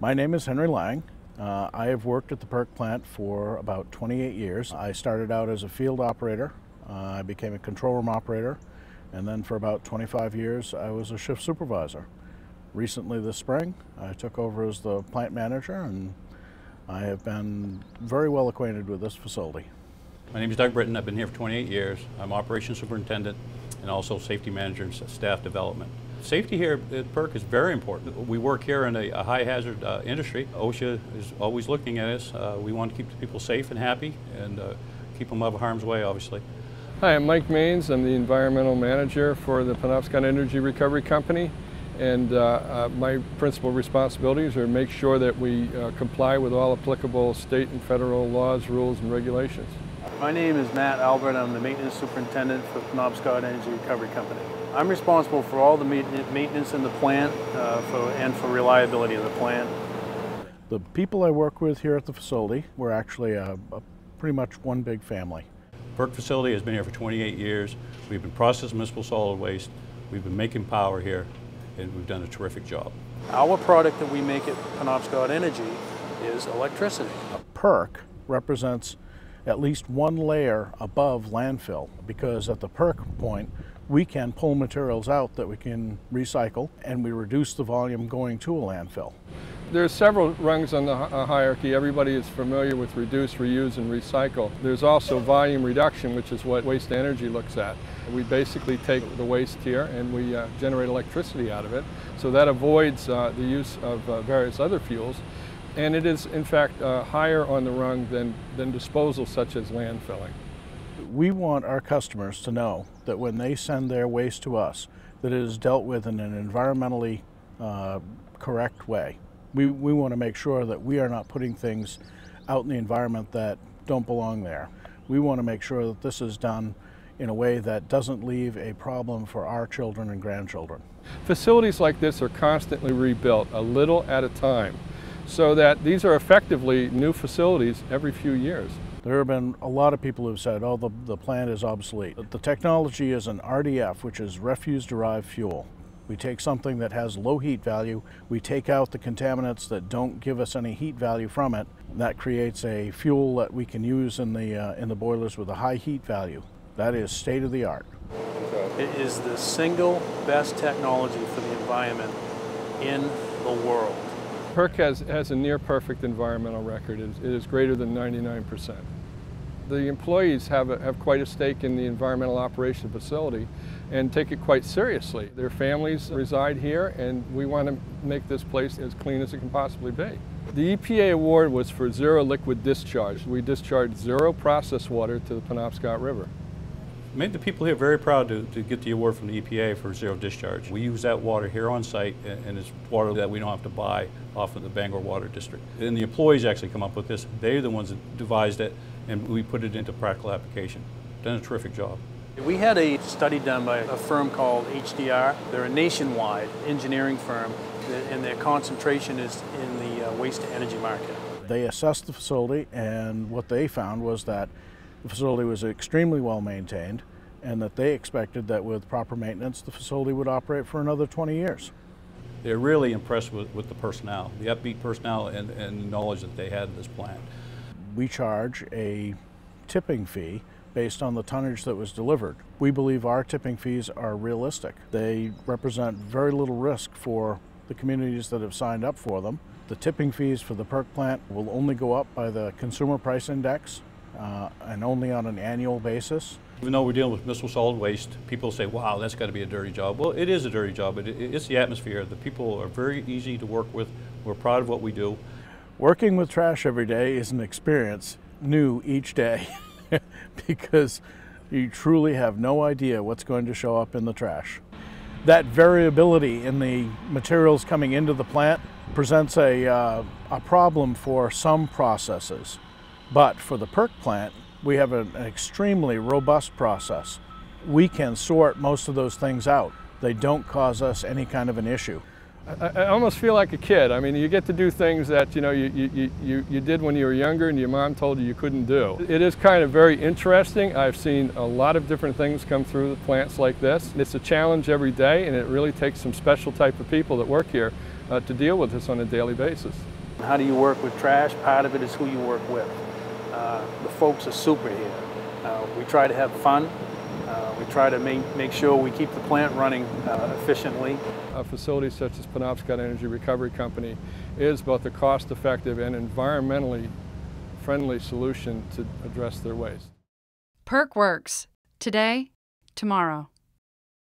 My name is Henry Lang. I have worked at the PERC plant for about 28 years. I started out as a field operator. I became a control room operator, and then for about 25 years I was a shift supervisor. Recently this spring I took over as the plant manager, and I have been very well acquainted with this facility. My name is Doug Britton. I've been here for 28 years. I'm operations superintendent and also safety manager and staff development. Safety here at PERC is very important. We work here in a high hazard industry. OSHA is always looking at us. We want to keep the people safe and happy and keep them out of harm's way, obviously. Hi, I'm Mike Maines. I'm the environmental manager for the Penobscot Energy Recovery Company, and my principal responsibilities are to make sure that we comply with all applicable state and federal laws, rules, and regulations. My name is Matt Albert. I'm the maintenance superintendent for Penobscot Energy Recovery Company. I'm responsible for all the maintenance in the plant and for reliability of the plant. The people I work with here at the facility, we're actually pretty much one big family. PERC facility has been here for 28 years. We've been processing municipal solid waste. We've been making power here, and we've done a terrific job. Our product that we make at Penobscot Energy is electricity. PERC represents at least one layer above landfill, because at the PERC point we can pull materials out that we can recycle, and we reduce the volume going to a landfill. There are several rungs on the hierarchy. Everybody is familiar with reduce, reuse, and recycle. There's also volume reduction, which is what waste energy looks at. We basically take the waste here and we generate electricity out of it. So that avoids the use of various other fuels. And it is, in fact, higher on the rung than disposal, such as landfilling. We want our customers to know that when they send their waste to us, that it is dealt with in an environmentally correct way. We want to make sure that we are not putting things out in the environment that don't belong there. We want to make sure that this is done in a way that doesn't leave a problem for our children and grandchildren. Facilities like this are constantly rebuilt, a little at a time, so that these are effectively new facilities every few years. There have been a lot of people who have said, oh, the plant is obsolete. The technology is an RDF, which is refuse-derived fuel. We take something that has low heat value, we take out the contaminants that don't give us any heat value from it. That creates a fuel that we can use in the boilers with a high heat value. That is state-of-the-art. It is the single best technology for the environment in the world. PERC has a near-perfect environmental record. It is greater than 99%. The employees have quite a stake in the environmental operation of the facility and take it quite seriously. Their families reside here, and we want to make this place as clean as it can possibly be. The EPA award was for zero liquid discharge. We discharged zero processed water to the Penobscot River. Made the people here very proud to get the award from the EPA for zero discharge. We use that water here on site, and it's water that we don't have to buy off of the Bangor Water District. And the employees actually come up with this. They're the ones that devised it, and we put it into practical application. Done a terrific job. We had a study done by a firm called HDR. They're a nationwide engineering firm, and their concentration is in the waste-to-energy market. They assessed the facility, and what they found was that the facility was extremely well maintained, and that they expected that with proper maintenance the facility would operate for another 20 years. They're really impressed with the personnel, the upbeat personnel and the knowledge that they had in this plant. We charge a tipping fee based on the tonnage that was delivered. We believe our tipping fees are realistic. They represent very little risk for the communities that have signed up for them. The tipping fees for the PERC plant will only go up by the Consumer Price Index, and only on an annual basis. Even though we're dealing with municipal solid waste, people say, wow, that's got to be a dirty job. Well, it is a dirty job, but it's the atmosphere. The people are very easy to work with. We're proud of what we do. Working with trash every day is an experience new each day because you truly have no idea what's going to show up in the trash. That variability in the materials coming into the plant presents a problem for some processes. But for the PERC plant, we have an extremely robust process. We can sort most of those things out. They don't cause us any kind of an issue. I almost feel like a kid. I mean, you get to do things that you did when you were younger and your mom told you couldn't do. It is kind of very interesting. I've seen a lot of different things come through the plants like this. It's a challenge every day, and it really takes some special type of people that work here to deal with this on a daily basis. How do you work with trash? Part of it is who you work with. The folks are super here. We try to have fun. We try to make sure we keep the plant running efficiently. A facility such as Penobscot Energy Recovery Company is both a cost-effective and environmentally friendly solution to address their waste. PERC Works. Today, tomorrow.